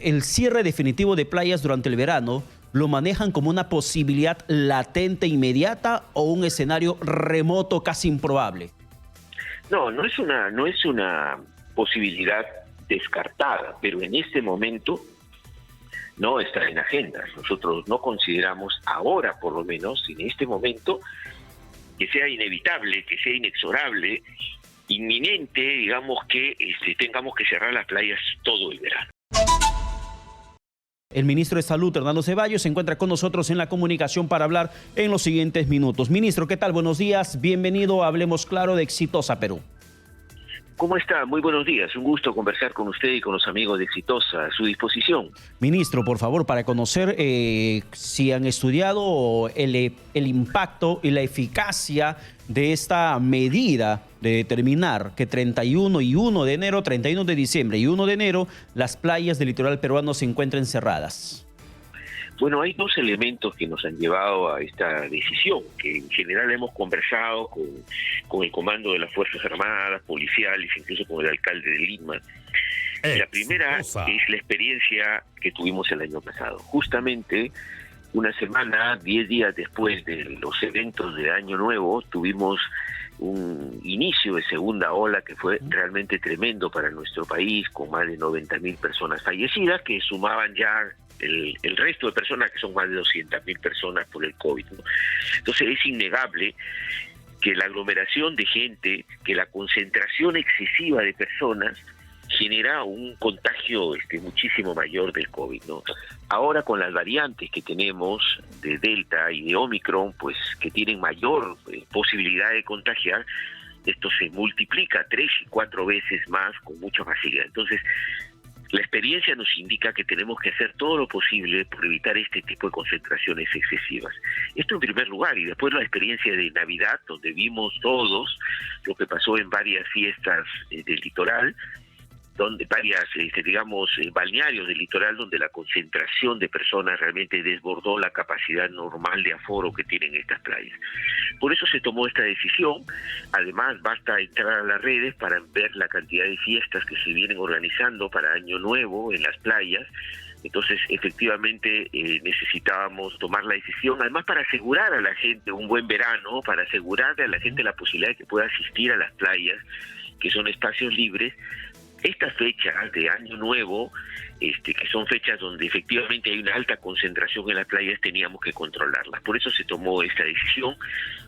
El cierre definitivo de playas durante el verano lo manejan como una posibilidad latente inmediata o un escenario remoto casi improbable. No es una posibilidad descartada, pero en este momento no está en agendas. Nosotros no consideramos ahora, por lo menos, en este momento, que sea inevitable, que sea inexorable, inminente, digamos, que tengamos que cerrar las playas todo el verano. El ministro de Salud, Hernando Ceballos, se encuentra con nosotros en la comunicación para hablar en los siguientes minutos. Ministro, ¿qué tal? Buenos días. Bienvenido a Hablemos Claro de Exitosa Perú. ¿Cómo está? Muy buenos días. Un gusto conversar con usted y con los amigos de Exitosa. A su disposición. Ministro, por favor, para conocer si han estudiado el impacto y la eficacia de esta medida de determinar que 31 de diciembre y 1 de enero, las playas del litoral peruano se encuentren cerradas. Bueno, hay dos elementos que nos han llevado a esta decisión, que en general hemos conversado con el comando de las Fuerzas Armadas, policiales, incluso con el alcalde de Lima. La primera es la experiencia que tuvimos el año pasado. Justamente una semana, 10 días después de los eventos de Año Nuevo, tuvimos un inicio de segunda ola que fue realmente tremendo para nuestro país, con más de 90.000 personas fallecidas, que sumaban ya el resto de personas, que son más de 200.000 personas por el COVID, ¿no? Entonces es innegable que la aglomeración de gente, que la concentración excesiva de personas genera un contagio muchísimo mayor del COVID, ¿no? Ahora con las variantes que tenemos de Delta y de Omicron, pues que tienen mayor posibilidad de contagiar, esto se multiplica 3 y 4 veces más con mucha facilidad. Entonces, la experiencia nos indica que tenemos que hacer todo lo posible por evitar este tipo de concentraciones excesivas. Esto en primer lugar, y después la experiencia de Navidad, donde vimos todos lo que pasó en varias fiestas del litoral, donde varias, balnearios del litoral, donde la concentración de personas realmente desbordó la capacidad normal de aforo que tienen estas playas. Por eso se tomó esta decisión. Además, basta entrar a las redes para ver la cantidad de fiestas que se vienen organizando para Año Nuevo en las playas. Entonces, efectivamente, necesitábamos tomar la decisión, además para asegurar a la gente un buen verano, para asegurarle a la gente la posibilidad de que pueda asistir a las playas, que son espacios libres. Estas fechas de Año Nuevo, que son fechas donde efectivamente hay una alta concentración en las playas, teníamos que controlarlas. Por eso se tomó esta decisión,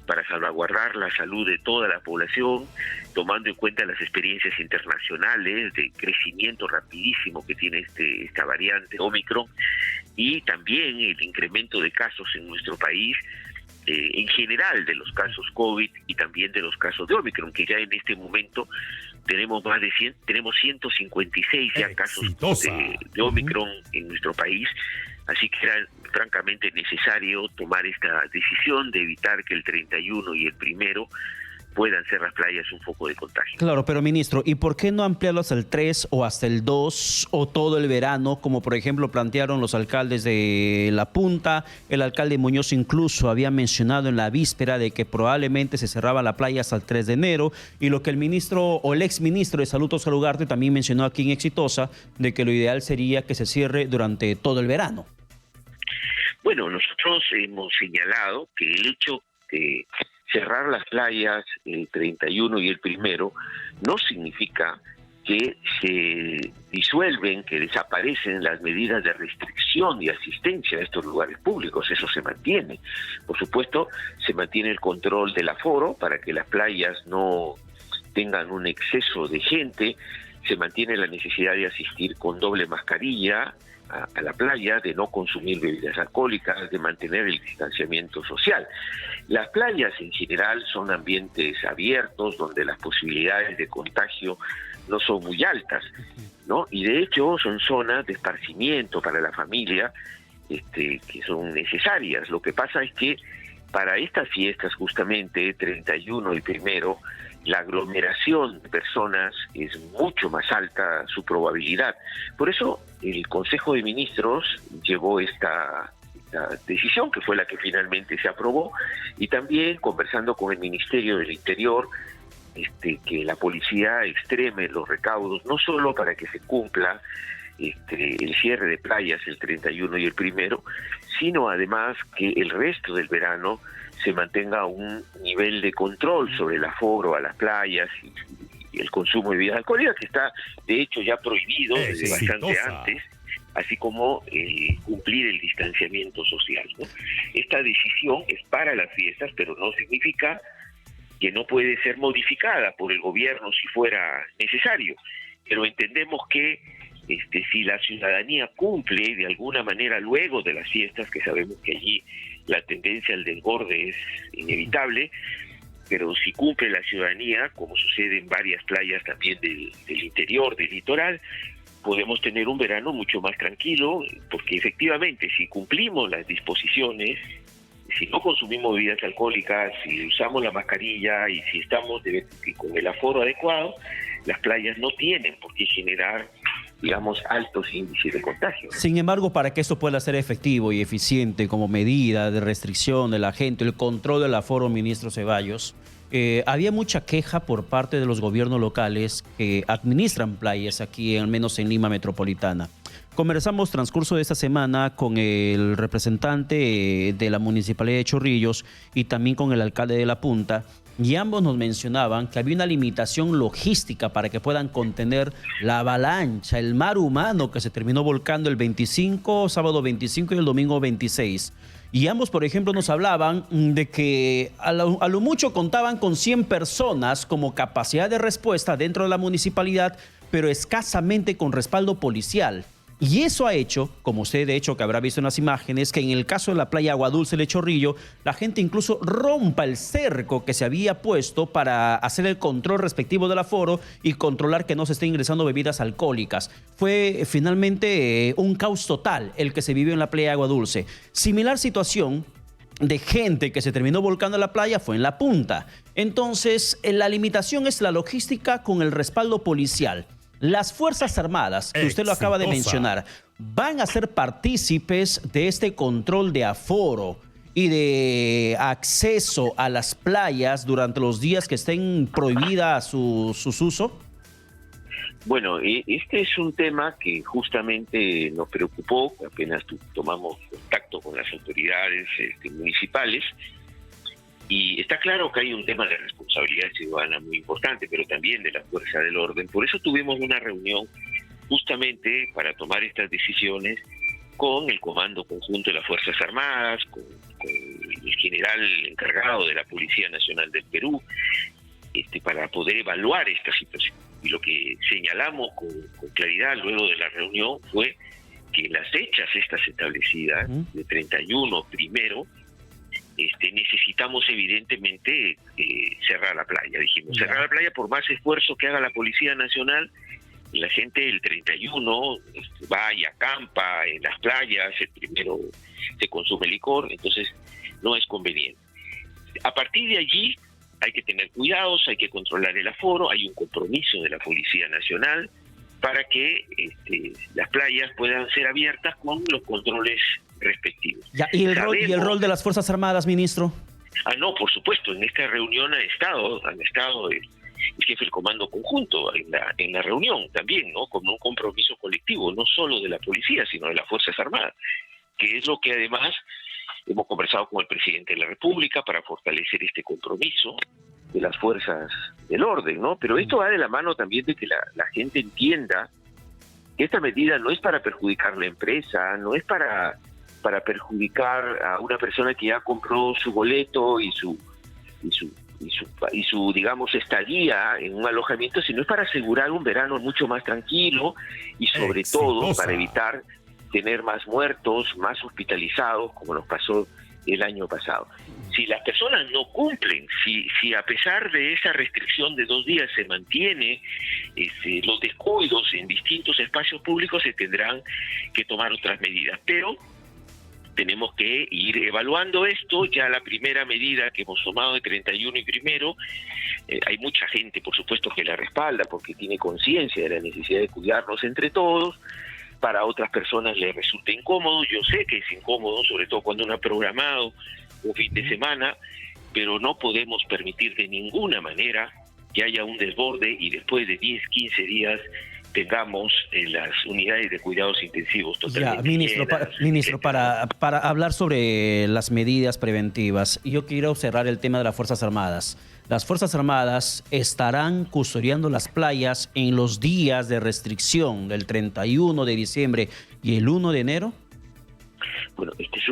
para salvaguardar la salud de toda la población, tomando en cuenta las experiencias internacionales de crecimiento rapidísimo que tiene esta variante Omicron, y también el incremento de casos en nuestro país, en general de los casos COVID y también de los casos de Omicron, que ya en este momento tenemos más de 156 ya casos de Omicron en nuestro país, así que era francamente necesario tomar esta decisión de evitar que el 31 y el 1 puedan ser las playas un foco de contagio. Claro, pero ministro, ¿y por qué no ampliarlo hasta el 3 o hasta el 2 o todo el verano, como por ejemplo plantearon los alcaldes de La Punta? El alcalde Muñoz incluso había mencionado en la víspera de que probablemente se cerraba la playa hasta el 3 de enero, y lo que el ministro o el exministro de Salud, Oscar Ugarte, también mencionó aquí en Exitosa, de que lo ideal sería que se cierre durante todo el verano. Bueno, nosotros hemos señalado que el hecho de cerrar las playas el 31 y el 1 no significa que se disuelven, que desaparecen las medidas de restricción y asistencia a estos lugares públicos. Eso se mantiene. Por supuesto, se mantiene el control del aforo para que las playas no tengan un exceso de gente, se mantiene la necesidad de asistir con doble mascarilla a la playa, de no consumir bebidas alcohólicas, de mantener el distanciamiento social. Las playas en general son ambientes abiertos donde las posibilidades de contagio no son muy altas, ¿no? Y de hecho son zonas de esparcimiento para la familia, que son necesarias. Lo que pasa es que para estas fiestas, justamente 31 y 1, la aglomeración de personas es mucho más alta, su probabilidad. Por eso el Consejo de Ministros llevó esta decisión, que fue la que finalmente se aprobó, y también conversando con el Ministerio del Interior, que la policía extreme los recaudos, no solo para que se cumpla el cierre de playas el 31 y el 1, sino además que el resto del verano se mantenga un nivel de control sobre el aforo a las playas y el consumo de bebidas alcohólicas, que está de hecho ya prohibido desde bastante antes, así como cumplir el distanciamiento social, ¿no? Esta decisión es para las fiestas, pero no significa que no puede ser modificada por el gobierno si fuera necesario, pero entendemos que si la ciudadanía cumple de alguna manera luego de las fiestas, que sabemos que allí la tendencia al desborde es inevitable, pero si cumple la ciudadanía, como sucede en varias playas también del interior, del litoral, podemos tener un verano mucho más tranquilo, porque efectivamente si cumplimos las disposiciones, si no consumimos bebidas alcohólicas, si usamos la mascarilla y si estamos con el aforo adecuado, las playas no tienen por qué generar, digamos, altos índices de contagio. Sin embargo, para que esto pueda ser efectivo y eficiente como medida de restricción de la gente, el control del aforo, ministro Ceballos, había mucha queja por parte de los gobiernos locales que administran playas aquí, al menos en Lima metropolitana. Conversamos transcurso de esta semana con el representante de la Municipalidad de Chorrillos y también con el alcalde de La Punta, y ambos nos mencionaban que había una limitación logística para que puedan contener la avalancha, el mar humano que se terminó volcando el sábado 25 y el domingo 26. Y ambos, por ejemplo, nos hablaban de que a lo mucho contaban con 100 personas como capacidad de respuesta dentro de la municipalidad, pero escasamente con respaldo policial. Y eso ha hecho, como usted de hecho que habrá visto en las imágenes, que en el caso de la playa Agua Dulce de Chorrillo, la gente incluso rompa el cerco que se había puesto para hacer el control respectivo del aforo y controlar que no se esté ingresando bebidas alcohólicas. Fue finalmente un caos total el que se vivió en la playa Agua Dulce. Similar situación de gente que se terminó volcando a la playa fue en La Punta. Entonces, la limitación es la logística con el respaldo policial. Las Fuerzas Armadas, que usted lo acaba de mencionar, van a ser partícipes de este control de aforo y de acceso a las playas durante los días que estén prohibidas sus usos. Bueno, este es un tema que justamente nos preocupó apenas tomamos contacto con las autoridades municipales. Y está claro que hay un tema de responsabilidad ciudadana muy importante, pero también de la fuerza del orden. Por eso tuvimos una reunión justamente para tomar estas decisiones con el Comando Conjunto de las Fuerzas Armadas, con el general encargado de la Policía Nacional del Perú, para poder evaluar esta situación. Y lo que señalamos con claridad luego de la reunión fue que las fechas estas establecidas, de 31, primero, necesitamos evidentemente cerrar la playa. Dijimos, cerrar la playa por más esfuerzo que haga la Policía Nacional, la gente el 31 va y acampa en las playas, el primero se consume licor, entonces no es conveniente. A partir de allí hay que tener cuidados, hay que controlar el aforo, hay un compromiso de la Policía Nacional para que las playas puedan ser abiertas con los controles respectivos. ¿Y el rol de las Fuerzas Armadas, ministro? No, por supuesto, en esta reunión han estado el jefe del Comando Conjunto en la reunión también, ¿no? Con un compromiso colectivo, no solo de la policía, sino de las Fuerzas Armadas, que es lo que además hemos conversado con el presidente de la República para fortalecer este compromiso de las fuerzas del orden, ¿no? Pero esto va de la mano también de que la gente entienda que esta medida no es para perjudicar la empresa, no es para perjudicar a una persona que ya compró su boleto y su digamos estadía en un alojamiento, sino es para asegurar un verano mucho más tranquilo y sobre todo para evitar tener más muertos, más hospitalizados, como nos pasó el año pasado. Si las personas no cumplen, si a pesar de esa restricción de 2 días se mantiene los descuidos en distintos espacios públicos, se tendrán que tomar otras medidas. Pero tenemos que ir evaluando esto. Ya la primera medida que hemos tomado de 31 y primero, hay mucha gente, por supuesto, que la respalda porque tiene conciencia de la necesidad de cuidarnos entre todos. Para otras personas les resulta incómodo, yo sé que es incómodo, sobre todo cuando uno ha programado un fin de semana, pero no podemos permitir de ninguna manera que haya un desborde y después de 10, 15 días tengamos las unidades de cuidados intensivos totalmente Ministro, llenas, ministro, etcétera. para hablar sobre las medidas preventivas, yo quiero cerrar el tema de las Fuerzas Armadas. ¿Las Fuerzas Armadas estarán custodiando las playas en los días de restricción del 31 de diciembre y el 1 de enero? Bueno, esta es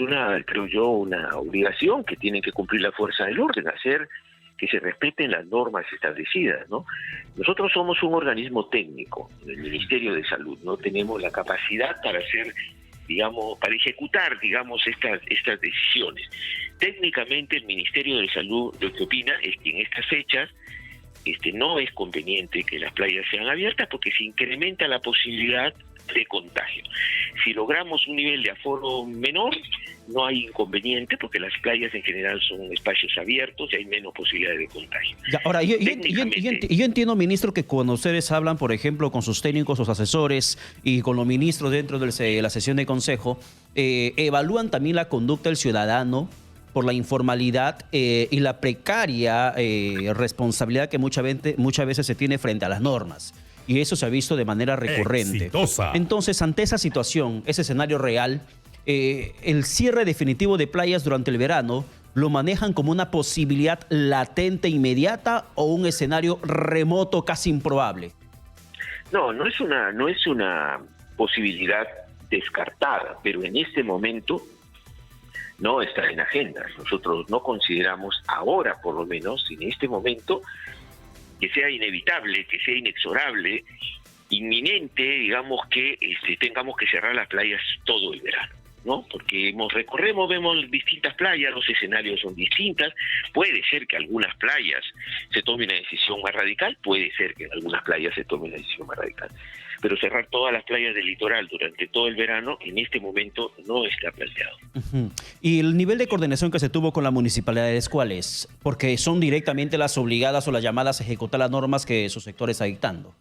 una, creo yo, una obligación que tienen que cumplir la fuerza del orden, hacer que se respeten las normas establecidas, ¿no? Nosotros somos un organismo técnico, el Ministerio de Salud, no tenemos la capacidad para hacer, digamos, para ejecutar, digamos, estas decisiones. Técnicamente el Ministerio de Salud lo que opina es que en estas fechas no es conveniente que las playas sean abiertas porque se incrementa la posibilidad de contagio. Si logramos un nivel de aforo menor, no hay inconveniente porque las playas en general son espacios abiertos y hay menos posibilidades de contagio. Ya, ahora, yo entiendo, ministro, que cuando ustedes hablan, por ejemplo, con sus técnicos, sus asesores y con los ministros dentro de la sesión de consejo, evalúan también la conducta del ciudadano por la informalidad y la precaria responsabilidad que muchas veces se tiene frente a las normas. Y eso se ha visto de manera recurrente. Exitosa. Entonces, ante esa situación, ese escenario real, el cierre definitivo de playas durante el verano, ¿lo manejan como una posibilidad latente inmediata o un escenario remoto casi improbable? No es una posibilidad descartada, pero en este momento no está en agenda. Nosotros no consideramos ahora, por lo menos, en este momento, que sea inevitable, que sea inexorable, inminente, digamos, que tengamos que cerrar las playas todo el verano, ¿no? Porque recorremos, vemos distintas playas, los escenarios son distintas, puede ser que algunas playas se tome una decisión más radical, puede ser que en algunas playas se tome una decisión más radical, pero cerrar todas las playas del litoral durante todo el verano, en este momento no está planteado. Uh-huh. ¿Y el nivel de coordinación que se tuvo con las municipalidades cuál es? Porque son directamente las obligadas o las llamadas a ejecutar las normas que su sector está dictando.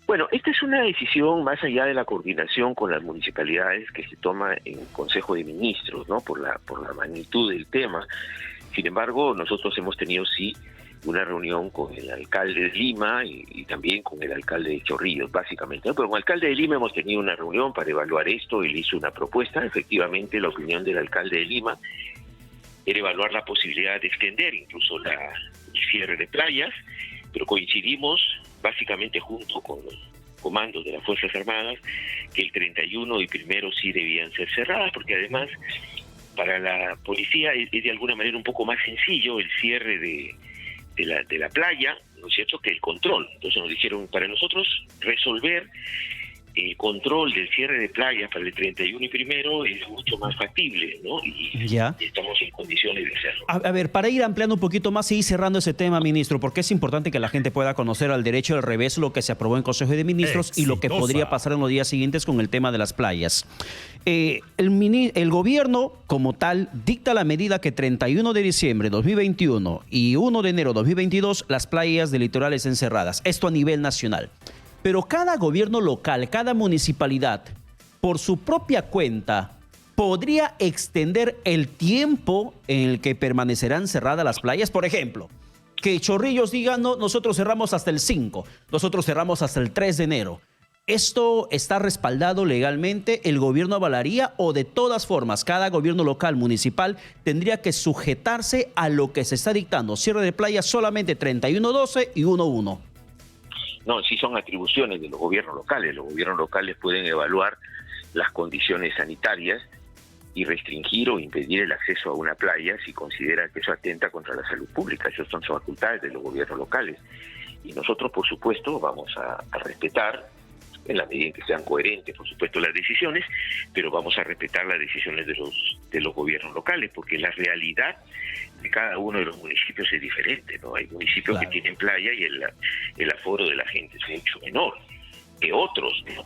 Bueno, esta es una decisión más allá de la coordinación con las municipalidades que se toma en Consejo de Ministros, ¿no? Por la magnitud del tema. Sin embargo, nosotros hemos tenido sí una reunión con el alcalde de Lima y también con el alcalde de Chorrillos, básicamente, ¿no? Pero con el alcalde de Lima hemos tenido una reunión para evaluar esto, él hizo una propuesta, efectivamente la opinión del alcalde de Lima era evaluar la posibilidad de extender incluso el cierre de playas, pero coincidimos básicamente junto con los comandos de las Fuerzas Armadas que el 31 y primero sí debían ser cerradas, porque además para la policía es de alguna manera un poco más sencillo el cierre de la playa, ¿no es cierto?, que el control. Entonces nos dijeron, para nosotros resolver el control del cierre de playas para el 31 y primero es mucho más factible, ¿no? Y ya estamos en condiciones de hacerlo. A ver, para ir ampliando un poquito más y ir cerrando ese tema, ministro, porque es importante que la gente pueda conocer al derecho y al revés lo que se aprobó en Consejo de Ministros y lo que podría pasar en los días siguientes con el tema de las playas. El gobierno, como tal, dicta la medida que 31 de diciembre de 2021 y 1 de enero de 2022 las playas del litoral estén cerradas. Esto a nivel nacional. Pero cada gobierno local, cada municipalidad, por su propia cuenta, podría extender el tiempo en el que permanecerán cerradas las playas. Por ejemplo, que Chorrillos diga, no, nosotros cerramos hasta el 5, nosotros cerramos hasta el 3 de enero. ¿Esto está respaldado legalmente? ¿El gobierno avalaría o de todas formas cada gobierno local, municipal, tendría que sujetarse a lo que se está dictando? Cierre de playas solamente 31-12 y 1-1. No, sí son atribuciones de los gobiernos locales. Los gobiernos locales pueden evaluar las condiciones sanitarias y restringir o impedir el acceso a una playa si consideran que eso atenta contra la salud pública. Esas son facultades de los gobiernos locales. Y nosotros, por supuesto, vamos a respetar, en la medida en que sean coherentes, por supuesto, las decisiones, pero vamos a respetar las decisiones de los gobiernos locales, porque la realidad de cada uno de los municipios es diferente, ¿no? Hay municipios que tienen playa y el aforo de la gente es mucho menor que otros, ¿no?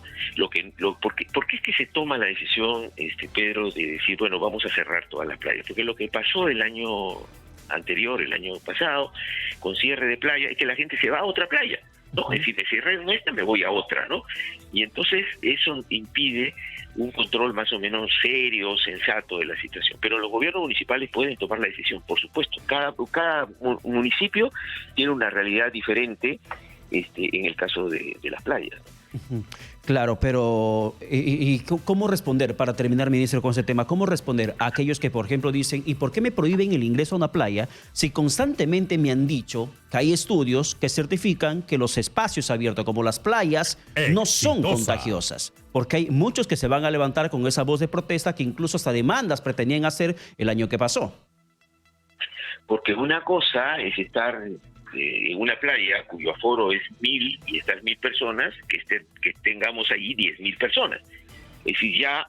¿Por qué es que se toma la decisión, Pedro, de decir, bueno, vamos a cerrar todas las playas? Porque lo que pasó el año anterior, el año pasado, con cierre de playa, es que la gente se va a otra playa. No, es decir, me cierré en esta, me voy a otra, ¿no? Y entonces eso impide un control más o menos serio, sensato de la situación. Pero los gobiernos municipales pueden tomar la decisión, por supuesto. Cada municipio tiene una realidad diferente en el caso de las playas. Ujú. Claro, pero ¿y cómo responder, para terminar, ministro, con ese tema? ¿Cómo responder a aquellos que, por ejemplo, dicen, ¿y por qué me prohíben el ingreso a una playa si constantemente me han dicho que hay estudios que certifican que los espacios abiertos como las playas no son contagiosas? Porque hay muchos que se van a levantar con esa voz de protesta que incluso hasta demandas pretendían hacer el año que pasó. Porque una cosa es estar en una playa cuyo aforo es 1.000 y estas 1.000 personas, que tengamos allí 10.000 personas. Es decir, ya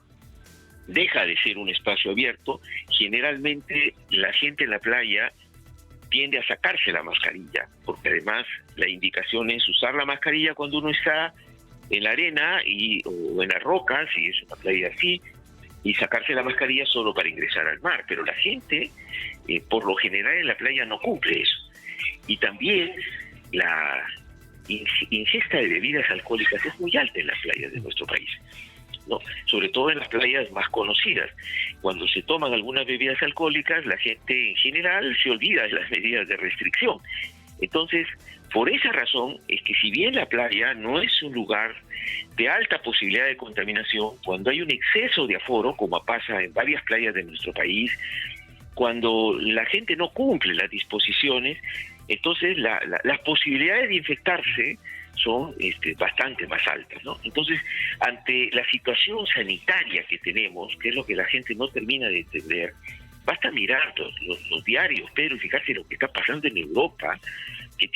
deja de ser un espacio abierto. Generalmente la gente en la playa tiende a sacarse la mascarilla, porque además la indicación es usar la mascarilla cuando uno está en la arena o en las rocas, si es una playa así, y sacarse la mascarilla solo para ingresar al mar. Pero la gente, por lo general en la playa no cumple eso. Y también la ingesta de bebidas alcohólicas es muy alta en las playas de nuestro país, ¿no? Sobre todo en las playas más conocidas. Cuando se toman algunas bebidas alcohólicas, la gente en general se olvida de las medidas de restricción. Entonces, por esa razón es que si bien la playa no es un lugar de alta posibilidad de contaminación, cuando hay un exceso de aforo, como pasa en varias playas de nuestro país, cuando la gente no cumple las disposiciones, entonces las posibilidades de infectarse son bastante más altas, ¿no? Entonces, ante la situación sanitaria que tenemos, que es lo que la gente no termina de entender, basta mirar los diarios, Pedro, y fijarse lo que está pasando en Europa, que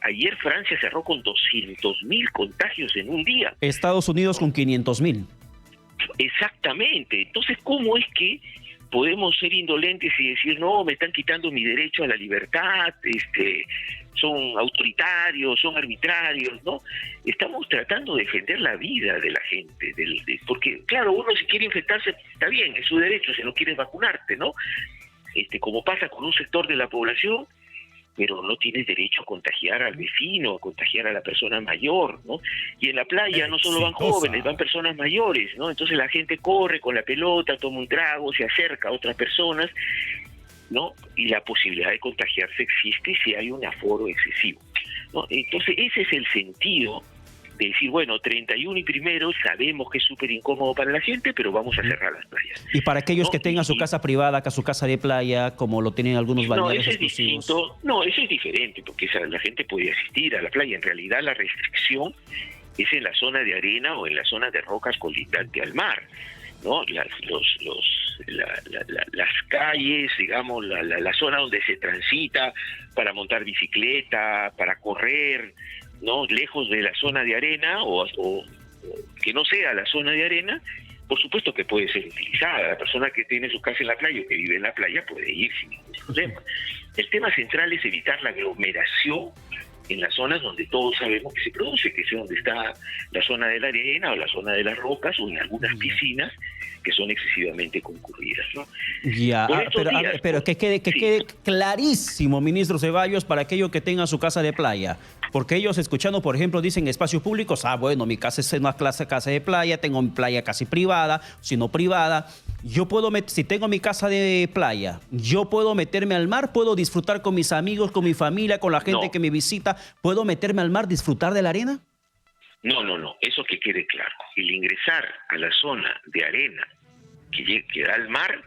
ayer Francia cerró con 200.000 contagios en un día. Estados Unidos con 500.000. Exactamente. Entonces, ¿cómo es que podemos ser indolentes y decir, no, me están quitando mi derecho a la libertad, son autoritarios, son arbitrarios, ¿no? Estamos tratando de defender la vida de la gente, porque, claro, uno si quiere infectarse, está bien, es su derecho, si no quieres vacunarte, ¿no? Como pasa con un sector de la población, pero no tienes derecho a contagiar al vecino, a contagiar a la persona mayor, ¿no? Y en la playa no solo van jóvenes, van personas mayores, ¿no? Entonces la gente corre con la pelota, toma un trago, se acerca a otras personas, ¿no? Y la posibilidad de contagiarse existe si hay un aforo excesivo, ¿no? Entonces ese es el sentido de decir, bueno, 31 y 1 sabemos que es súper incómodo para la gente, pero vamos a cerrar las playas. Y para aquellos que tengan su casa privada, que su casa de playa, como lo tienen algunos balnearios exclusivos. No, eso es diferente, porque la gente puede asistir a la playa. En realidad la restricción es en la zona de arena o en la zona de rocas colindante al mar, ¿no? Las calles, digamos, la zona donde se transita para montar bicicleta, para correr, ¿no? Lejos de la zona de arena o que no sea la zona de arena, por supuesto que puede ser utilizada. La persona que tiene su casa en la playa o que vive en la playa puede ir sin ningún problema. El tema central es evitar la aglomeración en las zonas donde todos sabemos que se produce, que es donde está la zona de la arena o la zona de las rocas o en algunas piscinas que son excesivamente concurridas, ¿no? Ya, pero que quede clarísimo, ministro Ceballos, para aquellos que tengan su casa de playa. Porque ellos escuchando, por ejemplo, dicen espacios públicos, bueno, mi casa es una casa de playa, tengo mi playa casi privada, si no privada. Yo puedo, si tengo mi casa de playa, yo puedo meterme al mar, puedo disfrutar con mis amigos, con mi familia, con la gente que me visita, ¿puedo meterme al mar, disfrutar de la arena? No, eso que quede claro. El ingresar a la zona de arena que da al mar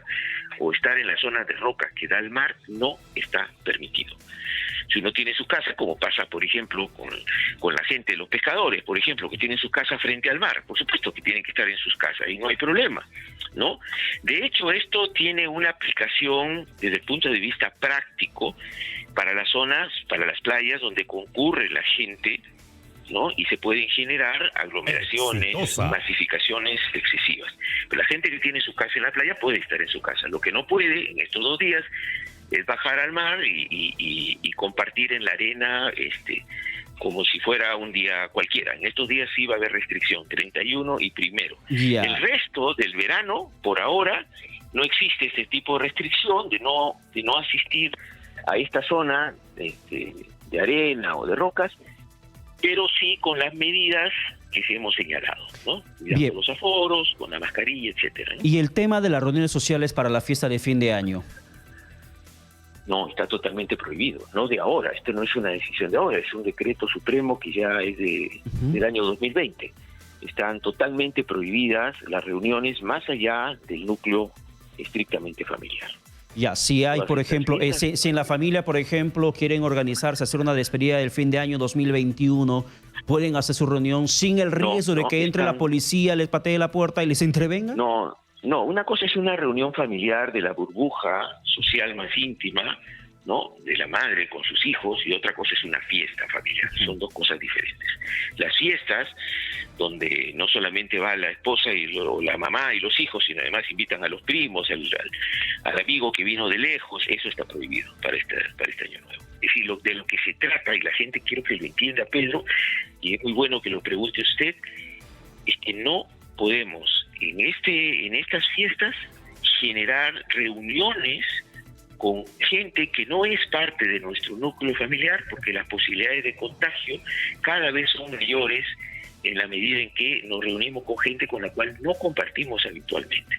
o estar en la zona de roca que da al mar no está permitido. Si uno tiene su casa, como pasa, por ejemplo, con la gente, los pescadores, por ejemplo, que tienen su casa frente al mar, por supuesto que tienen que estar en sus casas y no hay problema, ¿no? De hecho, esto tiene una aplicación desde el punto de vista práctico para las zonas, para las playas donde concurre la gente, ¿no? Y se pueden generar aglomeraciones, masificaciones excesivas. Pero la gente que tiene su casa en la playa puede estar en su casa. Lo que no puede en estos 2 días es bajar al mar y compartir en la arena como si fuera un día cualquiera. En estos días sí va a haber restricción, 31 y 1. Yeah. El resto del verano, por ahora, no existe este tipo de restricción de no asistir a esta zona de arena o de rocas, pero sí con las medidas que hemos señalado, ¿no? Cuidando los aforos, con la mascarilla, etcétera, ¿no? Y el tema de las reuniones sociales para la fiesta de fin de año. No, está totalmente prohibido, no de ahora, esto no es una decisión de ahora, es un decreto supremo que ya es del año 2020. Están totalmente prohibidas las reuniones más allá del núcleo estrictamente familiar. Ya, si hay, por ejemplo, si en la familia, por ejemplo, quieren organizarse, hacer una despedida del fin de año 2021, pueden hacer su reunión sin el riesgo de que entre la policía, les patee la puerta y les intervenga. No, una cosa es una reunión familiar de la burbuja social más íntima, ¿no? De la madre con sus hijos, y otra cosa es una fiesta familiar. Son dos cosas diferentes. Las fiestas, donde no solamente va la esposa y la mamá y los hijos, sino además invitan a los primos, al amigo que vino de lejos, eso está prohibido para este año nuevo. Es decir, de lo que se trata, y la gente quiero que lo entienda, Pedro, y es muy bueno que lo pregunte usted, es que no podemos en estas fiestas generar reuniones con gente que no es parte de nuestro núcleo familiar, porque las posibilidades de contagio cada vez son mayores en la medida en que nos reunimos con gente con la cual no compartimos habitualmente.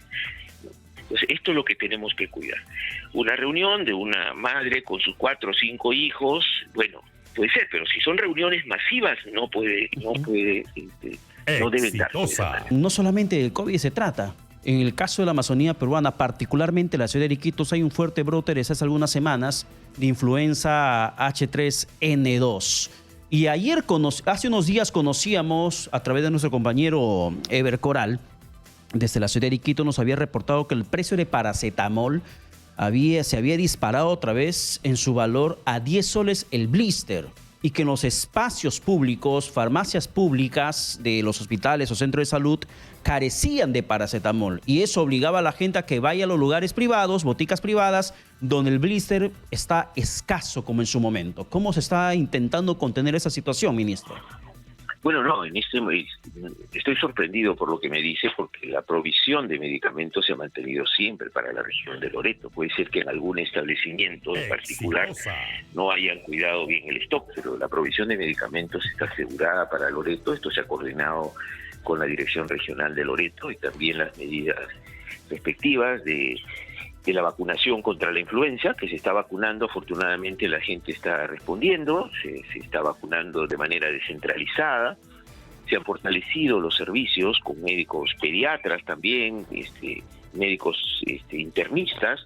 Entonces, esto es lo que tenemos que cuidar. Una reunión de una madre con sus 4 o 5 hijos, bueno, puede ser, pero si son reuniones masivas, no deben darse. No solamente del COVID se trata. En el caso de la Amazonía peruana, particularmente en la ciudad de Iquitos, hay un fuerte brote desde hace algunas semanas de influenza H3N2. Y hace unos días conocíamos, a través de nuestro compañero Ever Coral, desde la ciudad de Iquitos, nos había reportado que el precio de paracetamol se había disparado otra vez en su valor a 10 soles el blister, y que en los espacios públicos, farmacias públicas de los hospitales o centros de salud carecían de paracetamol, y eso obligaba a la gente a que vaya a los lugares privados, boticas privadas, donde el blister está escaso como en su momento. ¿Cómo se está intentando contener esa situación, ministro? Bueno, no, estoy sorprendido por lo que me dice, porque la provisión de medicamentos se ha mantenido siempre para la región de Loreto. Puede ser que en algún establecimiento en particular no hayan cuidado bien el stock, pero la provisión de medicamentos está asegurada para Loreto. Esto se ha coordinado con la Dirección Regional de Loreto, y también las medidas respectivas de la vacunación contra la influenza, que se está vacunando. Afortunadamente la gente está respondiendo, se está vacunando de manera descentralizada, se han fortalecido los servicios con médicos pediatras también, médicos internistas,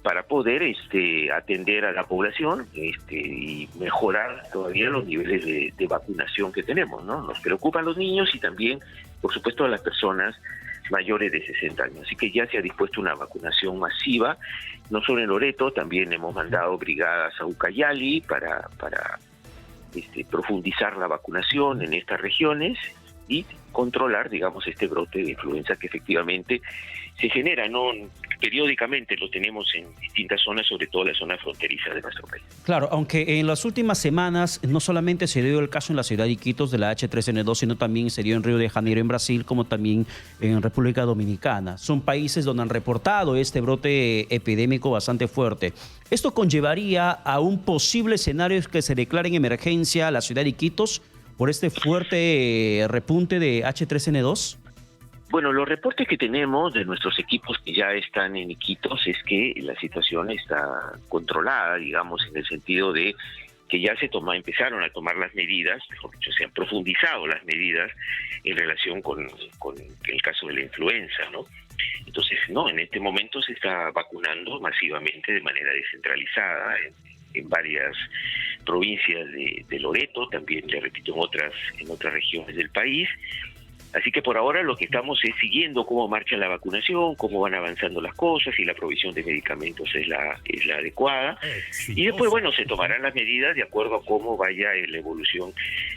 para poder atender a la población y mejorar todavía los niveles de vacunación que tenemos, ¿no? Nos preocupan los niños y también, por supuesto, a las personas mayores de 60 años. Así que ya se ha dispuesto una vacunación masiva, no solo en Loreto, también hemos mandado brigadas a Ucayali para profundizar la vacunación en estas regiones y controlar, digamos, este brote de influenza que efectivamente se genera, ¿no? Periódicamente lo tenemos en distintas zonas, sobre todo la zona fronteriza de nuestro país. Claro, aunque en las últimas semanas no solamente se dio el caso en la ciudad de Iquitos de la H3N2, sino también se dio en Río de Janeiro, en Brasil, como también en República Dominicana. Son países donde han reportado este brote epidémico bastante fuerte. ¿Esto conllevaría a un posible escenario que se declare en emergencia a la ciudad de Iquitos por este fuerte repunte de H3N2? Bueno, los reportes que tenemos de nuestros equipos que ya están en Iquitos es que la situación está controlada, digamos, en el sentido de que ya empezaron a tomar las medidas, mejor dicho, se han profundizado las medidas en relación con el caso de la influenza, ¿no? Entonces, no, en este momento se está vacunando masivamente de manera descentralizada en varias provincias de Loreto, también, le repito, en otras regiones del país. Así que por ahora lo que estamos es siguiendo cómo marcha la vacunación, cómo van avanzando las cosas, y la provisión de medicamentos es la adecuada. Y después, bueno, se tomarán las medidas de acuerdo a cómo vaya la evolución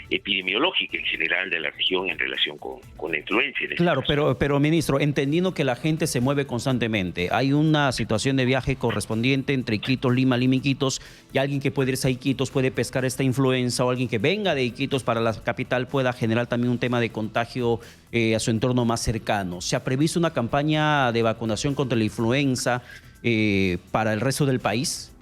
epidemiológica en general de la región en relación con la influenza. Claro, pero ministro, entendiendo que la gente se mueve constantemente, hay una situación de viaje correspondiente entre Iquitos, Lima, Iquitos, y alguien que puede irse a Iquitos puede pescar esta influenza, o alguien que venga de Iquitos para la capital pueda generar también un tema de contagio a su entorno más cercano. ¿Se ha previsto una campaña de vacunación contra la influenza para el resto del país?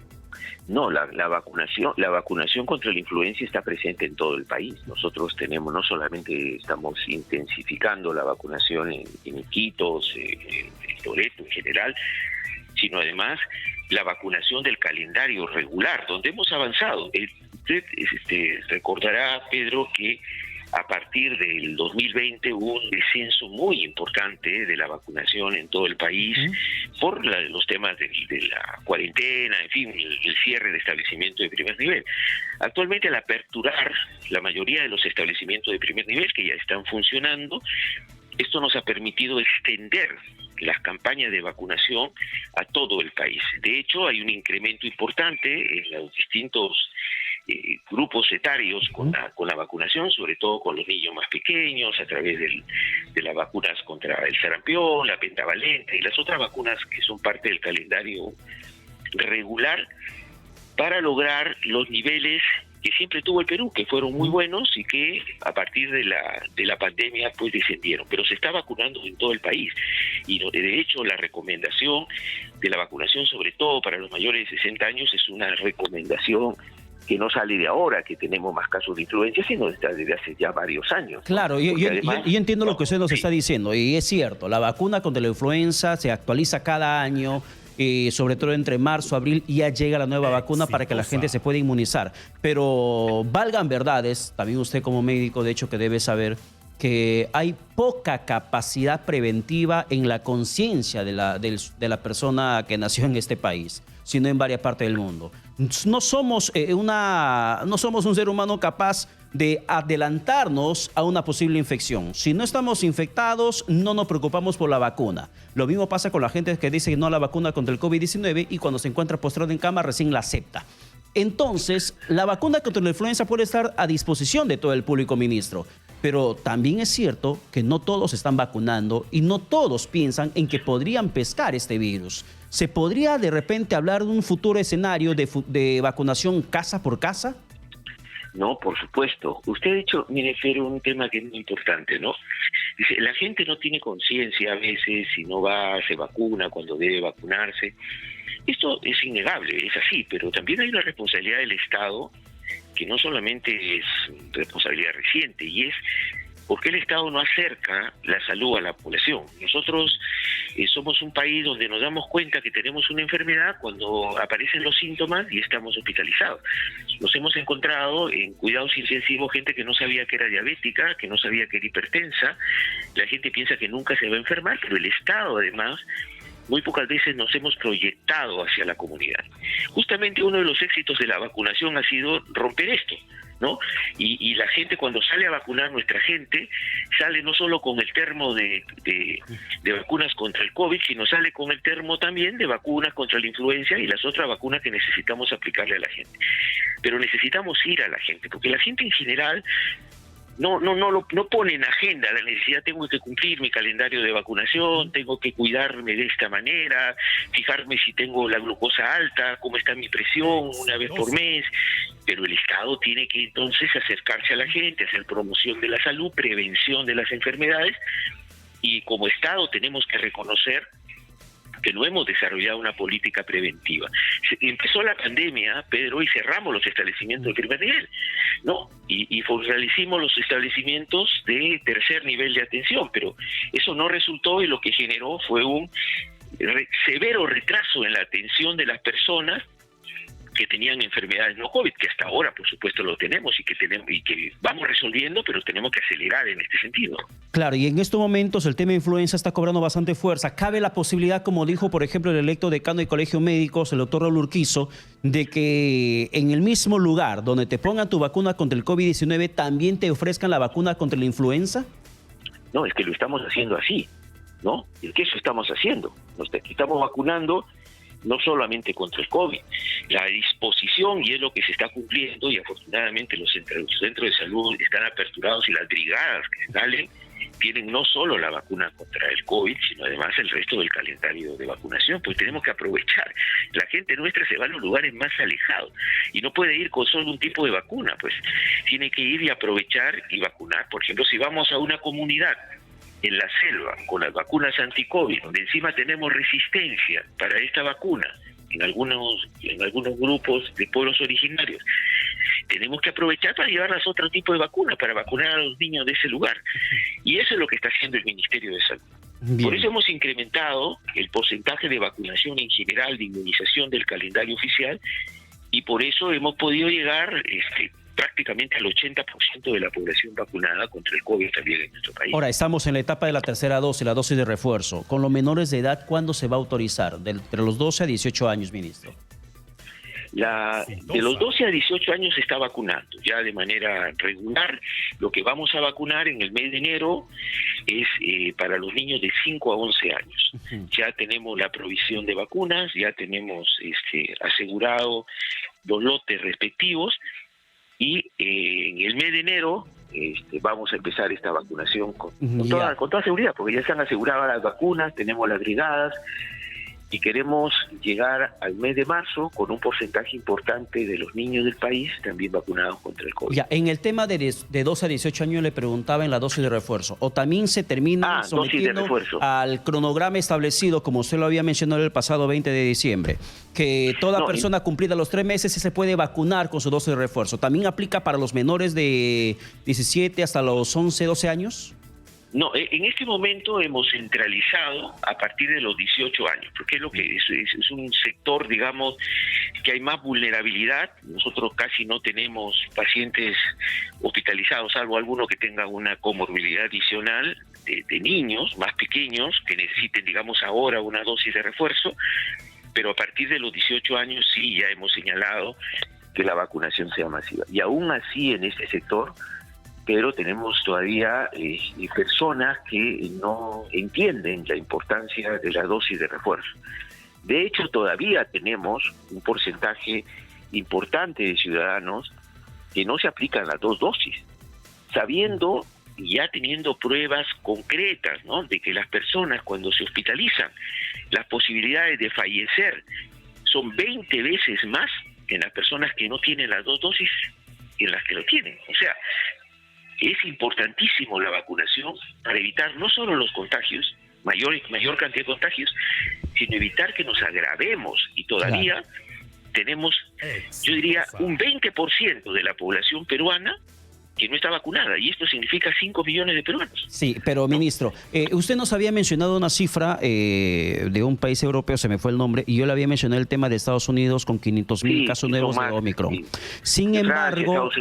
No, la vacunación contra la influenza está presente en todo el país. Nosotros no solamente estamos intensificando la vacunación en Iquitos, en Loreto en general, sino además la vacunación del calendario regular, donde hemos avanzado. Usted recordará, Pedro, que a partir del 2020 hubo un descenso muy importante de la vacunación en todo el país por los temas de la cuarentena, en fin, el cierre de establecimientos de primer nivel. Actualmente, al aperturar la mayoría de los establecimientos de primer nivel que ya están funcionando, esto nos ha permitido extender las campañas de vacunación a todo el país. De hecho, hay un incremento importante en los distintos grupos etarios con la vacunación, sobre todo con los niños más pequeños, a través de las vacunas contra el sarampión, la pentavalente y las otras vacunas que son parte del calendario regular, para lograr los niveles que siempre tuvo el Perú, que fueron muy buenos y que a partir de la pandemia pues descendieron, pero se está vacunando en todo el país. Y de hecho la recomendación de la vacunación, sobre todo para los mayores de 60 años, es una recomendación que no sale de ahora, que tenemos más casos de influenza, sino desde hace ya varios años. Claro, yo entiendo lo que usted nos está diciendo, y es cierto, la vacuna contra la influenza se actualiza cada año, sobre todo entre marzo, abril, y ya llega la nueva vacuna para que la gente se pueda inmunizar. Pero valgan verdades, también usted como médico, de hecho, que debe saber que hay poca capacidad preventiva en la conciencia de la persona que nació en este país, sino en varias partes del mundo. No somos un ser humano capaz de adelantarnos a una posible infección. Si no estamos infectados, no nos preocupamos por la vacuna. Lo mismo pasa con la gente que dice no a la vacuna contra el COVID-19 y cuando se encuentra postrado en cama recién la acepta. Entonces, la vacuna contra la influenza puede estar a disposición de todo el público, ministro. Pero también es cierto que no todos están vacunando y no todos piensan en que podrían pescar este virus. ¿Se podría de repente hablar de un futuro escenario de vacunación casa por casa? No, por supuesto. Usted, de hecho, me refiere a un tema que es muy importante, ¿no? Dice, la gente no tiene conciencia a veces si no se vacuna cuando debe vacunarse. Esto es innegable, es así, pero también hay una responsabilidad del Estado que no solamente es responsabilidad reciente, y es porque el Estado no acerca la salud a la población. Nosotros somos un país donde nos damos cuenta que tenemos una enfermedad cuando aparecen los síntomas y estamos hospitalizados. Nos hemos encontrado en cuidados intensivos gente que no sabía que era diabética, que no sabía que era hipertensa. La gente piensa que nunca se va a enfermar, pero el Estado además muy pocas veces nos hemos proyectado hacia la comunidad. Justamente uno de los éxitos de la vacunación ha sido romper esto, ¿no? Y la gente, cuando sale a vacunar, nuestra gente sale no solo con el termo de vacunas contra el COVID, sino sale con el termo también de vacunas contra la influenza y las otras vacunas que necesitamos aplicarle a la gente. Pero necesitamos ir a la gente, porque la gente en general no pone en agenda la necesidad. Tengo que cumplir mi calendario de vacunación, tengo que cuidarme de esta manera, fijarme si tengo la glucosa alta, cómo está mi presión una vez por mes. Pero el Estado tiene que entonces acercarse a la gente, hacer promoción de la salud, prevención de las enfermedades, y como Estado tenemos que reconocer que no hemos desarrollado una política preventiva. Empezó la pandemia, Pedro, y cerramos los establecimientos de primer nivel, ¿no? Y fortalecimos los establecimientos de tercer nivel de atención, pero eso no resultó, y lo que generó fue un severo retraso en la atención de las personas que tenían enfermedades no COVID, que hasta ahora por supuesto lo tenemos y que vamos resolviendo, pero tenemos que acelerar en este sentido. Claro, y en estos momentos el tema de influenza está cobrando bastante fuerza. Cabe la posibilidad, como dijo por ejemplo el electo decano del Colegio de Médicos, el doctor Raúl Urquizo, de que en el mismo lugar donde te pongan tu vacuna contra el COVID-19 también te ofrezcan la vacuna contra la influenza. No, es que lo estamos haciendo así, ¿no? Es que eso estamos haciendo. Nos estamos vacunando no solamente contra el COVID, la disposición, y es lo que se está cumpliendo, y afortunadamente los centros de salud están aperturados y las brigadas que salen tienen no solo la vacuna contra el COVID, sino además el resto del calendario de vacunación. Pues tenemos que aprovechar. La gente nuestra se va a los lugares más alejados y no puede ir con solo un tipo de vacuna, pues tiene que ir y aprovechar y vacunar. Por ejemplo, si vamos a una comunidad en la selva con las vacunas anti-COVID, donde encima tenemos resistencia para esta vacuna en algunos grupos de pueblos originarios, tenemos que aprovechar para llevarlas a otro tipo de vacuna, para vacunar a los niños de ese lugar. Y eso es lo que está haciendo el Ministerio de Salud. Bien. Por eso hemos incrementado el porcentaje de vacunación en general, de inmunización del calendario oficial, y por eso hemos podido llegar prácticamente al 80% de la población vacunada contra el COVID también en nuestro país. Ahora, estamos en la etapa de la tercera dosis, la dosis de refuerzo. Con los menores de edad, ¿cuándo se va a autorizar? De los 12 a 18 años, ministro. De los 12 a 18 años se está vacunando ya de manera regular. Lo que vamos a vacunar en el mes de enero es para los niños de 5 a 11 años. Ya tenemos la provisión de vacunas, ya tenemos asegurado los lotes respectivos, y en el mes de enero vamos a empezar esta vacunación con toda seguridad, porque ya se han asegurado las vacunas, tenemos las brigadas, y queremos llegar al mes de marzo con un porcentaje importante de los niños del país también vacunados contra el COVID. Ya, en el tema de 12 a 18 años le preguntaba en la dosis de refuerzo, ¿o también se termina sometiendo al cronograma establecido, como usted lo había mencionado el pasado 20 de diciembre, que toda persona cumplida los 3 meses se puede vacunar con su dosis de refuerzo? ¿También aplica para los menores de 17 hasta los 11, 12 años? No, en este momento hemos centralizado a partir de los 18 años, porque es lo que es un sector, digamos, que hay más vulnerabilidad. Nosotros casi no tenemos pacientes hospitalizados, salvo alguno que tenga una comorbilidad adicional de niños más pequeños que necesiten, digamos, ahora una dosis de refuerzo, pero a partir de los 18 años sí ya hemos señalado que la vacunación sea masiva. Y aún así en este sector, pero tenemos todavía personas que no entienden la importancia de la dosis de refuerzo. De hecho, todavía tenemos un porcentaje importante de ciudadanos que no se aplican las 2 dosis, sabiendo y ya teniendo pruebas concretas, ¿no?, de que las personas cuando se hospitalizan, las posibilidades de fallecer son 20 veces más en las personas que no tienen las 2 dosis que en las que lo tienen. O sea, es importantísimo la vacunación para evitar no solo los contagios, mayor cantidad de contagios, sino evitar que nos agravemos. Y todavía tenemos, yo diría, un 20% de la población peruana que no está vacunada, y esto significa 5 millones de peruanos. Sí, pero ministro, usted nos había mencionado una cifra de un país europeo, se me fue el nombre, y yo le había mencionado el tema de Estados Unidos con 500,000 casos nuevos de Omicron. Sí. Sin embargo,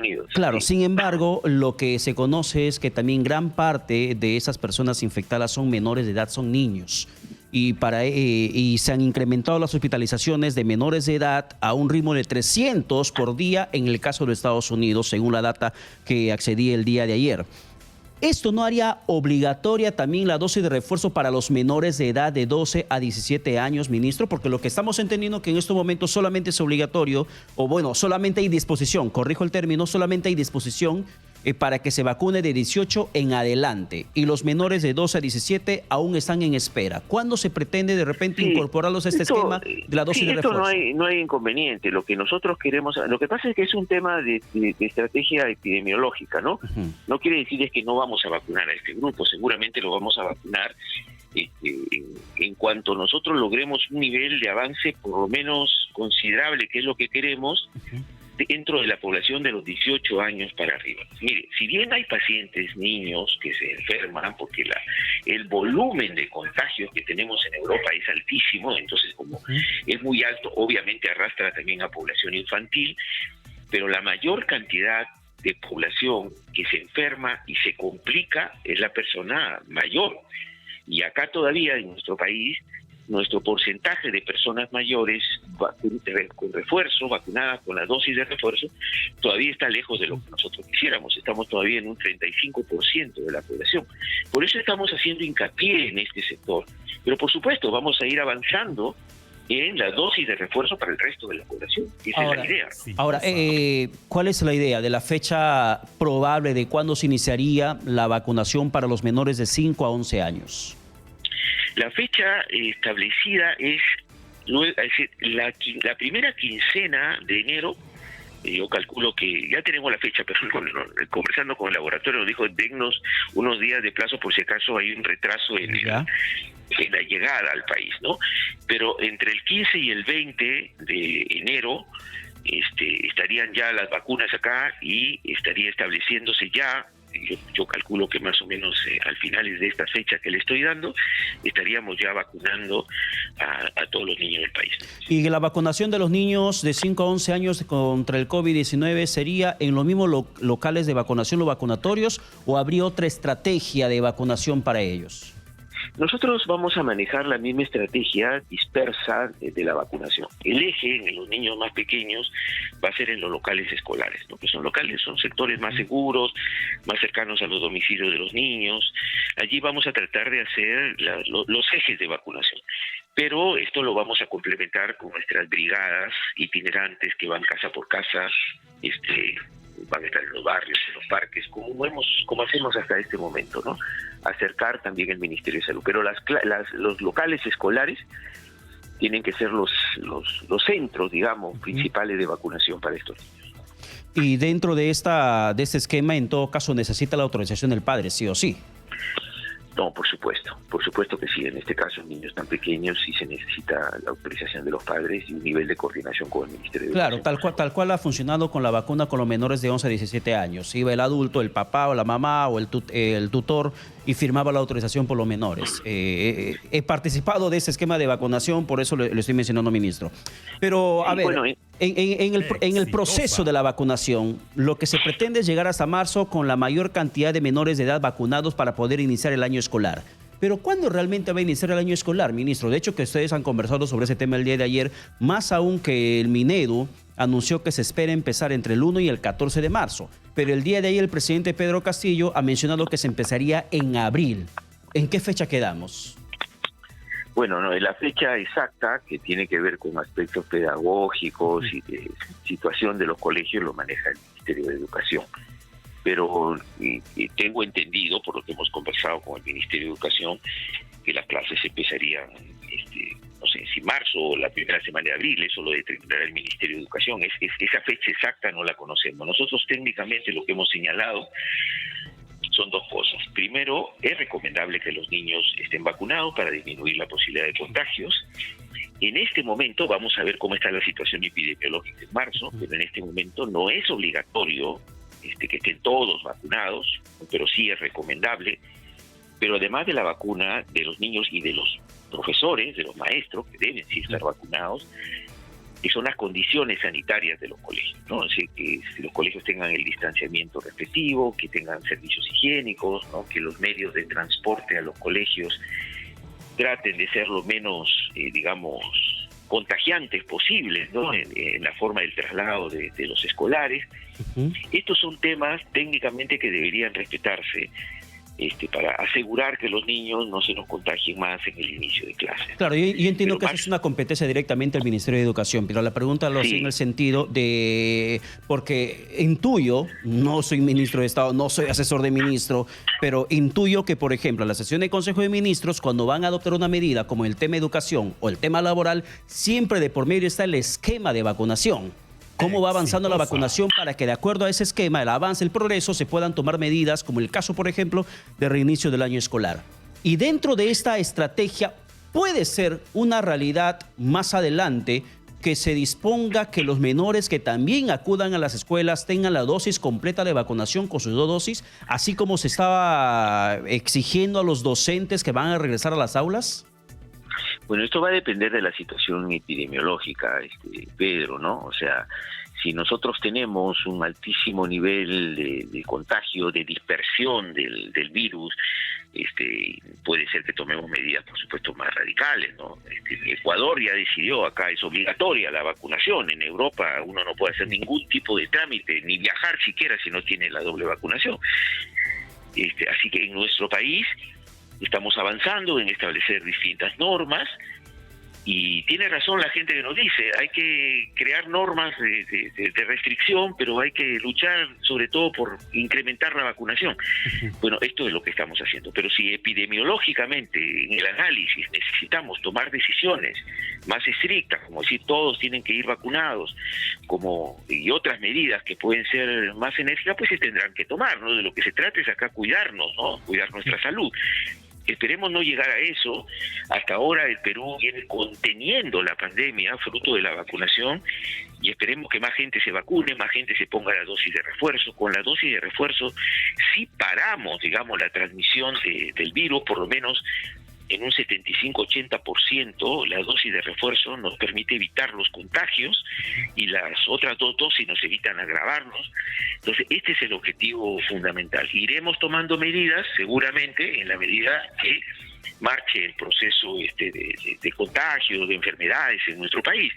sin embargo, lo que se conoce es que también gran parte de esas personas infectadas son menores de edad, son niños. Y se han incrementado las hospitalizaciones de menores de edad a un ritmo de 300 por día en el caso de Estados Unidos, según la data que accedí el día de ayer. ¿Esto no haría obligatoria también la dosis de refuerzo para los menores de edad de 12 a 17 años, ministro? Porque lo que estamos entendiendo que en estos momentos solamente es obligatorio, o bueno, solamente hay disposición, corrijo el término, solamente hay disposición para que se vacune de 18 en adelante, y los menores de 12 a 17 aún están en espera. ¿Cuándo se pretende de repente incorporarlos a este esquema de la dosis de refuerzo? No hay inconveniente. Lo que nosotros queremos, lo que pasa es que es un tema de estrategia epidemiológica, ¿no? No quiere decir es que no vamos a vacunar a este grupo, seguramente lo vamos a vacunar en cuanto nosotros logremos un nivel de avance por lo menos considerable, que es lo que queremos, dentro de la población de los 18 años para arriba. Mire, si bien hay pacientes, niños, que se enferman, porque el volumen de contagios que tenemos en Europa es altísimo, entonces como es muy alto, obviamente arrastra también a población infantil, pero la mayor cantidad de población que se enferma y se complica es la persona mayor. Y acá todavía en nuestro país, nuestro porcentaje de personas mayores con refuerzo, vacunadas con la dosis de refuerzo, todavía está lejos de lo que nosotros quisiéramos. Estamos todavía en un 35% de la población. Por eso estamos haciendo hincapié en este sector. Pero por supuesto, vamos a ir avanzando en la dosis de refuerzo para el resto de la población. Esa es la idea, ¿no? Ahora, ¿cuál es la idea de la fecha probable de cuándo se iniciaría la vacunación para los menores de 5 a 11 años? La fecha establecida es la primera quincena de enero. Yo calculo que ya tenemos la fecha, pero conversando con el laboratorio nos dijo, dennos unos días de plazo por si acaso hay un retraso en la llegada al país, ¿no? Pero entre el 15 y el 20 de enero estarían ya las vacunas acá y estaría estableciéndose ya yo calculo que más o menos al finales de esta fecha que le estoy dando, estaríamos ya vacunando a todos los niños del país. ¿Y la vacunación de los niños de 5 a 11 años contra el COVID-19 sería en los mismos locales de vacunación, los vacunatorios, o habría otra estrategia de vacunación para ellos? Nosotros vamos a manejar la misma estrategia dispersa de la vacunación. El eje en los niños más pequeños va a ser en los locales escolares, ¿no? Que son sectores más seguros, más cercanos a los domicilios de los niños. Allí vamos a tratar de hacer los ejes de vacunación. Pero esto lo vamos a complementar con nuestras brigadas itinerantes que van casa por casa, van a estar en los barrios, en los parques, como hacemos hasta este momento, ¿no? Acercar también el Ministerio de Salud. Pero los locales escolares tienen que ser los centros, digamos, principales de vacunación para estos niños. Y dentro de este esquema, en todo caso, necesita la autorización del padre, sí o sí. No, por supuesto que sí. En este caso, en niños tan pequeños sí se necesita la autorización de los padres y un nivel de coordinación con el Ministerio de Educación. Claro, tal cual ha funcionado con la vacuna con los menores de 11 a 17 años. Iba el adulto, el papá o la mamá o el tutor y firmaba la autorización por los menores. He participado de ese esquema de vacunación, por eso le estoy mencionando, ministro. Pero, a ver, bueno, en el proceso de la vacunación, lo que se pretende es llegar hasta marzo con la mayor cantidad de menores de edad vacunados para poder iniciar el año escolar. Pero ¿cuándo realmente va a iniciar el año escolar, ministro? De hecho, que ustedes han conversado sobre ese tema el día de ayer, más aún que el Minedu anunció que se espera empezar entre el 1 y el 14 de marzo. Pero el día de ayer el presidente Pedro Castillo ha mencionado que se empezaría en abril. ¿En qué fecha quedamos? Bueno, no, la fecha exacta, que tiene que ver con aspectos pedagógicos y de situación de los colegios, lo maneja el Ministerio de Educación. Pero tengo entendido, por lo que hemos conversado con el Ministerio de Educación, que las clases empezarían, no sé, si marzo o la primera semana de abril. Eso lo determinará el Ministerio de Educación. Esa fecha exacta no la conocemos. Nosotros técnicamente lo que hemos señalado son dos cosas. Primero, es recomendable que los niños estén vacunados para disminuir la posibilidad de contagios. En este momento, vamos a ver cómo está la situación epidemiológica en marzo, pero en este momento no es obligatorio que estén todos vacunados, pero sí es recomendable. Pero además de la vacuna de los niños y de los profesores, de los maestros, que deben sí estar vacunados, que son las condiciones sanitarias de los colegios, ¿no? Así que los colegios tengan el distanciamiento respectivo, que tengan servicios higiénicos, ¿no? Que los medios de transporte a los colegios traten de ser lo menos, contagiantes posibles, ¿no? En la forma del traslado de los escolares. Estos son temas técnicamente que deberían respetarse para asegurar que los niños no se nos contagien más en el inicio de clases. Claro, yo entiendo que eso es una competencia directamente del Ministerio de Educación, pero la pregunta lo hacía en el sentido de, porque intuyo, no soy ministro de Estado, no soy asesor de ministro, pero intuyo que, por ejemplo, en la sesión de Consejo de Ministros, cuando van a adoptar una medida como el tema educación o el tema laboral, siempre de por medio está el esquema de vacunación. ¿Cómo va avanzando la vacunación para que, de acuerdo a ese esquema, el avance, el progreso, se puedan tomar medidas, como el caso, por ejemplo, de reinicio del año escolar? Y dentro de esta estrategia, puede ser una realidad más adelante que se disponga que los menores que también acudan a las escuelas tengan la dosis completa de vacunación con sus 2 dosis, así como se estaba exigiendo a los docentes que van a regresar a las aulas. Bueno, esto va a depender de la situación epidemiológica, Pedro, ¿no? O sea, si nosotros tenemos un altísimo nivel de contagio, de dispersión del virus, puede ser que tomemos medidas, por supuesto, más radicales, ¿no? Ecuador ya decidió, acá es obligatoria la vacunación. En Europa uno no puede hacer ningún tipo de trámite, ni viajar siquiera si no tiene la doble vacunación. Así que en nuestro país estamos avanzando en establecer distintas normas y tiene razón la gente que nos dice, hay que crear normas de restricción, pero hay que luchar sobre todo por incrementar la vacunación. Bueno, esto es lo que estamos haciendo, pero si epidemiológicamente en el análisis necesitamos tomar decisiones más estrictas, como decir todos tienen que ir vacunados, y otras medidas que pueden ser más enérgicas, pues se tendrán que tomar, ¿no? De lo que se trata es acá cuidarnos, ¿no? Cuidar nuestra salud. Esperemos no llegar a eso. Hasta ahora el Perú viene conteniendo la pandemia fruto de la vacunación y esperemos que más gente se vacune, más gente se ponga la dosis de refuerzo. Con la dosis de refuerzo sí paramos, digamos, la transmisión del virus, por lo menos en un 75-80%. La dosis de refuerzo nos permite evitar los contagios y las otras 2 dosis nos evitan agravarnos. Entonces, este es el objetivo fundamental. Iremos tomando medidas, seguramente, en la medida que marche el proceso de contagio, de enfermedades en nuestro país.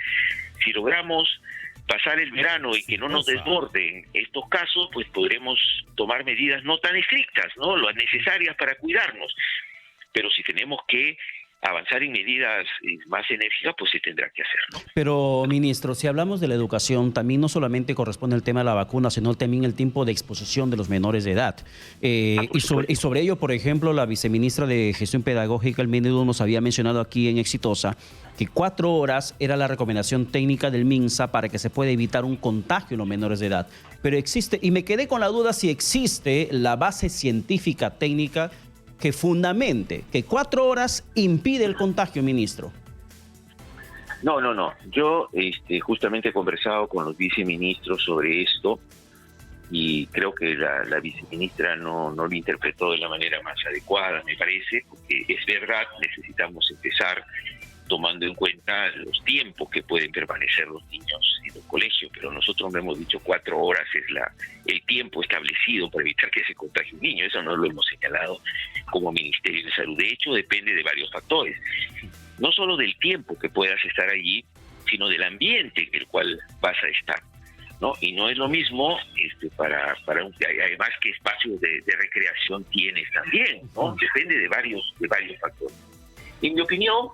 Si logramos pasar el verano y que no nos desborden estos casos, pues podremos tomar medidas no tan estrictas, ¿no? Las necesarias para cuidarnos. Pero si tenemos que avanzar en medidas más enérgicas, pues se tendrá que hacer, ¿no? Pero, ministro, si hablamos de la educación, también no solamente corresponde el tema de la vacuna, sino también el tiempo de exposición de los menores de edad. Y sobre ello, por ejemplo, la viceministra de Gestión Pedagógica, el menudo, nos había mencionado aquí en Exitosa que 4 horas era la recomendación técnica del MINSA para que se pueda evitar un contagio en los menores de edad. Pero existe, y me quedé con la duda si existe la base científica técnica que fundamente que 4 horas impide el contagio, ministro. No. Yo justamente he conversado con los viceministros sobre esto y creo que la viceministra no lo interpretó de la manera más adecuada, me parece, porque es verdad, necesitamos empezar tomando en cuenta los tiempos que pueden permanecer los niños en los colegios, pero nosotros no hemos dicho 4 horas es el tiempo establecido para evitar que se contagie un niño. Eso no lo hemos señalado como Ministerio de Salud. De hecho, depende de varios factores, no solo del tiempo que puedas estar allí, sino del ambiente en el cual vas a estar, ¿no? Y no es lo mismo además qué espacios de recreación tienes también, ¿no? Depende de varios factores. En mi opinión,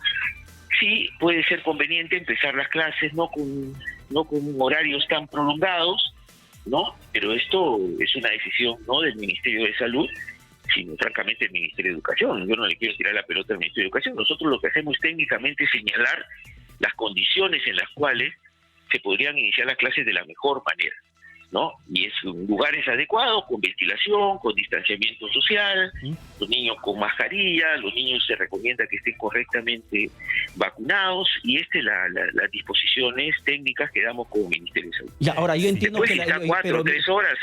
sí puede ser conveniente empezar las clases no con horarios tan prolongados, ¿no? Pero esto es una decisión no del Ministerio de Salud, sino francamente del Ministerio de Educación. Yo no le quiero tirar la pelota al Ministerio de Educación. Nosotros lo que hacemos es técnicamente señalar las condiciones en las cuales se podrían iniciar las clases de la mejor manera, ¿no? Y es lugares adecuados, con ventilación, con distanciamiento social, los niños con mascarilla, los niños se recomienda que estén correctamente vacunados, y las disposiciones técnicas que damos como Ministerio de Salud. Ya, ahora yo entiendo después, que 4 o 3 horas.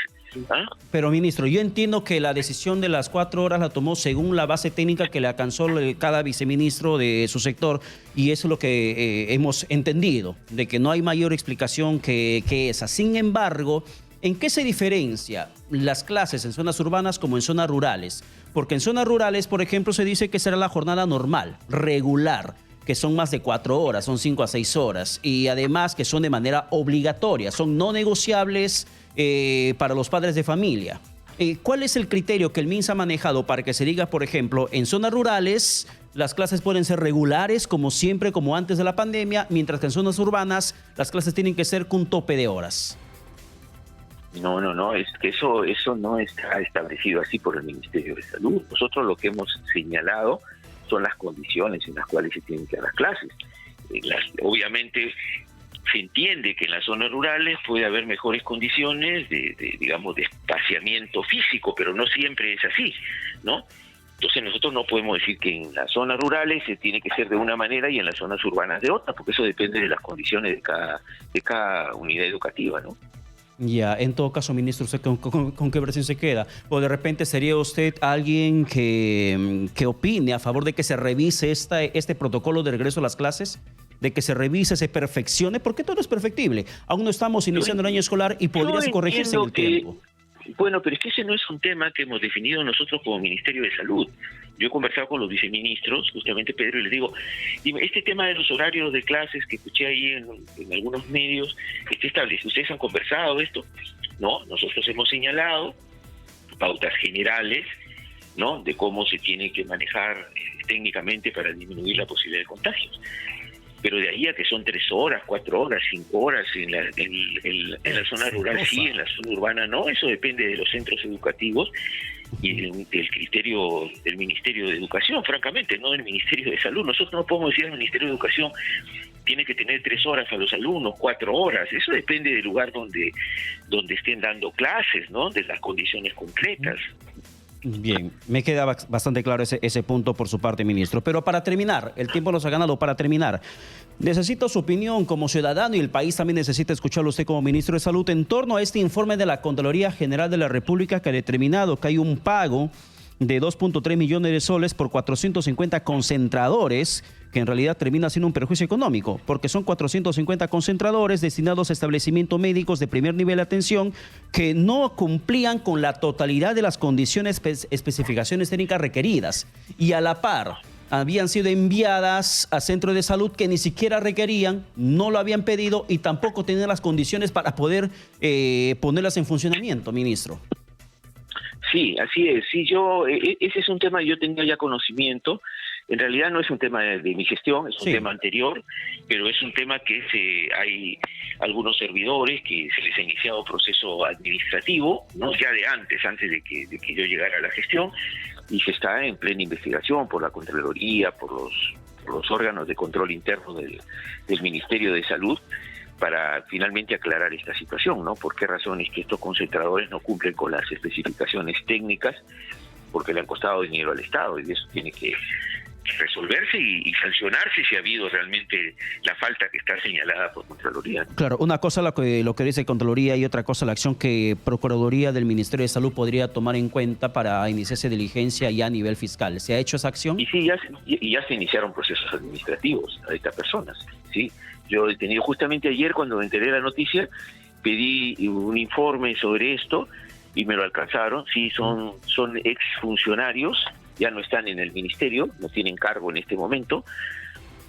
Pero, ministro, yo entiendo que la decisión de las 4 horas la tomó según la base técnica que le alcanzó cada viceministro de su sector, y eso es lo que hemos entendido, de que no hay mayor explicación que esa. Sin embargo, ¿en qué se diferencia las clases en zonas urbanas como en zonas rurales? Porque en zonas rurales, por ejemplo, se dice que será la jornada normal, regular, que son más de 4 horas, son 5 a 6 horas, y además que son de manera obligatoria, son no negociables para los padres de familia. ¿Cuál es el criterio que el MINSA ha manejado para que se diga, por ejemplo, en zonas rurales las clases pueden ser regulares como siempre, como antes de la pandemia, mientras que en zonas urbanas las clases tienen que ser con tope de horas? No, es que eso no está establecido así por el Ministerio de Salud. Nosotros lo que hemos señalado son las condiciones en las cuales se tienen que dar las clases. Obviamente se entiende que en las zonas rurales puede haber mejores condiciones de espaciamiento físico, pero no siempre es así, ¿no? Entonces nosotros no podemos decir que en las zonas rurales se tiene que ser de una manera y en las zonas urbanas de otra, porque eso depende de las condiciones de cada unidad educativa, ¿no? Ya, en todo caso, ministro, ¿usted con qué versión se queda? ¿O de repente sería usted alguien que opine a favor de que se revise este protocolo de regreso a las clases? De que se revise, se perfeccione, porque todo es perfectible. Aún no estamos iniciando el año escolar y podría corregirse en el tiempo. Bueno, pero es que ese no es un tema que hemos definido nosotros como Ministerio de Salud. Yo he conversado con los viceministros, justamente Pedro, y les digo, dime, este tema de los horarios de clases que escuché ahí en algunos medios, ¿está establecido? ¿Ustedes han conversado de esto? No, nosotros hemos señalado pautas generales, ¿no?, de cómo se tiene que manejar técnicamente para disminuir la posibilidad de contagios. Pero de ahí a que son 3 horas, 4 horas, 5 horas en la zona rural sí, en la zona urbana no, eso depende de los centros educativos y del criterio del Ministerio de Educación, francamente, no del Ministerio de Salud. Nosotros no podemos decir al Ministerio de Educación tiene que tener 3 horas a los alumnos, 4 horas, eso depende del lugar donde estén dando clases, ¿no?, de las condiciones concretas. Bien, me queda bastante claro ese punto por su parte, ministro. Pero para terminar, el tiempo nos ha ganado. Para terminar, necesito su opinión como ciudadano y el país también necesita escucharlo usted como ministro de Salud en torno a este informe de la Contraloría General de la República que ha determinado que hay un pago de 2.3 millones de soles por 450 concentradores, que en realidad termina siendo un perjuicio económico, porque son 450 concentradores destinados a establecimientos médicos de primer nivel de atención que no cumplían con la totalidad de las condiciones, especificaciones técnicas requeridas. Y a la par, habían sido enviadas a centros de salud que ni siquiera requerían, no lo habían pedido y tampoco tenían las condiciones para poder ponerlas en funcionamiento, ministro. Sí, así es. Sí, ese es un tema que yo tenía ya conocimiento. En realidad no es un tema de mi gestión, es un tema anterior, pero es un tema que hay algunos servidores que se les ha iniciado proceso administrativo, ¿no? Ya de antes de que yo llegara a la gestión, y se está en plena investigación por la Contraloría, por los órganos de control interno del Ministerio de Salud, para finalmente aclarar esta situación, ¿no? ¿Por qué razón es que estos concentradores no cumplen con las especificaciones técnicas? Porque le han costado dinero al Estado y eso tiene que resolverse y sancionarse si ha habido realmente la falta que está señalada por Contraloría. Claro, una cosa lo que dice Contraloría y otra cosa la acción que Procuraduría del Ministerio de Salud podría tomar en cuenta para iniciarse diligencia ya a nivel fiscal. ¿Se ha hecho esa acción? Y sí, ya se iniciaron procesos administrativos a estas personas, ¿sí? Yo he tenido justamente ayer, cuando me enteré de la noticia, pedí un informe sobre esto y me lo alcanzaron. Sí, son exfuncionarios, ya no están en el ministerio, no tienen cargo en este momento,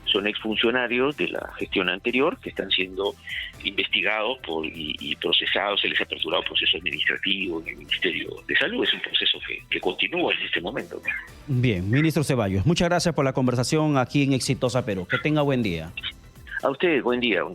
son exfuncionarios de la gestión anterior que están siendo investigados y procesados, se les ha aperturado proceso administrativo en el Ministerio de Salud. Es un proceso que continúa en este momento. Bien, ministro Ceballos, muchas gracias por la conversación aquí en Exitosa Perú. Que tenga buen día. A usted, buen día.